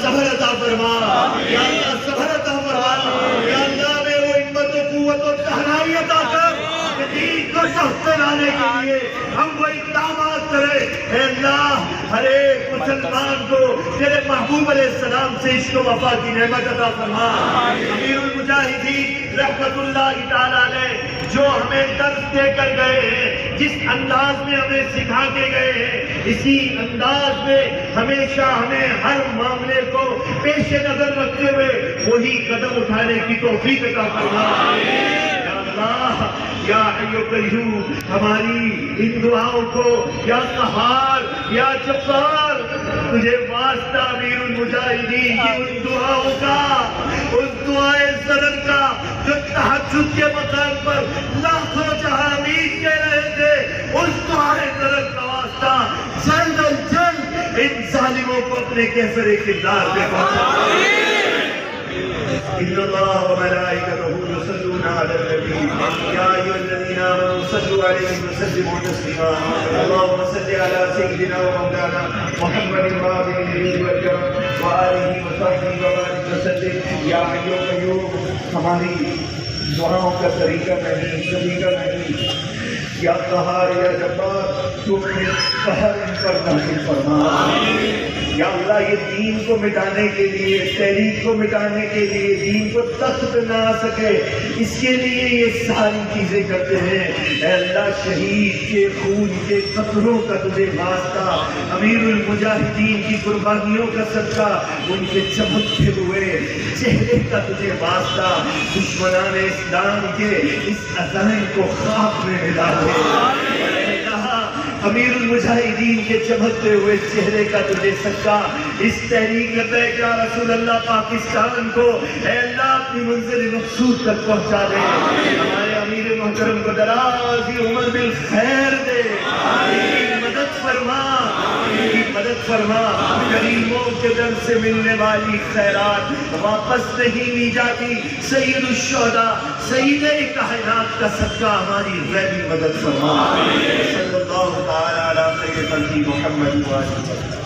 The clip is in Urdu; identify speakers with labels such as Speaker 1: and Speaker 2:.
Speaker 1: صبر عطا فرما، یا اللہ صبر عطا فرما، یا اللہ ہمیں وہ ہمت و قوت و توانائی عطا کر کہ دین کو صف پہ لانے کے لیے ہم وہ اقدامات کریں۔ اے اللہ ہر ایک مسلمان کو تیرے محبوب علیہ السلام سے عشق و وفا کی نعمت عطا فرما۔ امیر المجاہدین رحمت اللہ تعالیٰ علیہ جو ہمیں درس دے کر گئے ہیں، جس انداز میں ہمیں سکھا کے گئے ہیں، اسی انداز میں ہمیشہ ہمیں ہر معاملے کو پیش نظر رکھتے ہوئے وہی قدم اٹھانے کی توفیق عطا فرما۔ یا اللہ یا حی و قیوم ہماری ان دعاؤں کو یا قہار یا جبار تجھے واسطہ امیر المجاہدین کی ان دعاؤں کا، اس دعائے زرد کا جو تہجد کے مقام پر لاکھوں جہاں امید کہہ رہے تھے، اس دعائے زرد کا واسطہ جلد از جلد ان ظالموں کو اپنے کیفر کردار پہ پہنچا۔ ان اللہ و ملائکتہ یصلون علی النبی یا ایھا الذین آمنوا صلوا علیہ وسلموا تسلیما۔ اللهم صل علی سیدنا و مولانا محمد النبی والکرم وآلہ وصحبہ وبارک وسلم۔ یا حی و قیوم ہماری دعاؤں کا طریقہ نہیں، طریقہ نہیں، یا قہار یا جبار تو اپنے قہر ان پر نازل فرما۔ یا اللہ یہ دین کو مٹانے کے لیے، تحریک کو مٹانے کے لیے، دین کو تخت نہ آ سکے، اس کے لیے یہ ساری چیزیں کرتے ہیں۔ اے اللہ شہید کے خون کے قطروں کا تجھے واسطہ، امیر المجاہدین کی قربانیوں کا صدقہ، ان کے چمکتے ہوئے چہرے کا تجھے واسطہ، دشمنان اسلام کے اس عزائم کو خاک میں ملا دے۔ امیر المجاہدین کے چمکتے ہوئے چہرے کا تجھے صدقہ اس تحریک لبیک یا رسول اللہ پاکستان کو اے اللہ اپنی منزل مقصود تک پہنچا دے۔ ہمارے امیر محترم کو درازی عمر بالخیر دے، مدد فرما، مدد فرما۔ غریبوں کے در سے ملنے والی خیرات واپس نہیں لی جاتی، سید الشہداء سید کائنات کا صدقہ ہماری غیبی مدد فرما۔ صلی اللہ تعالی علی سید محمد وآلہ وسلم۔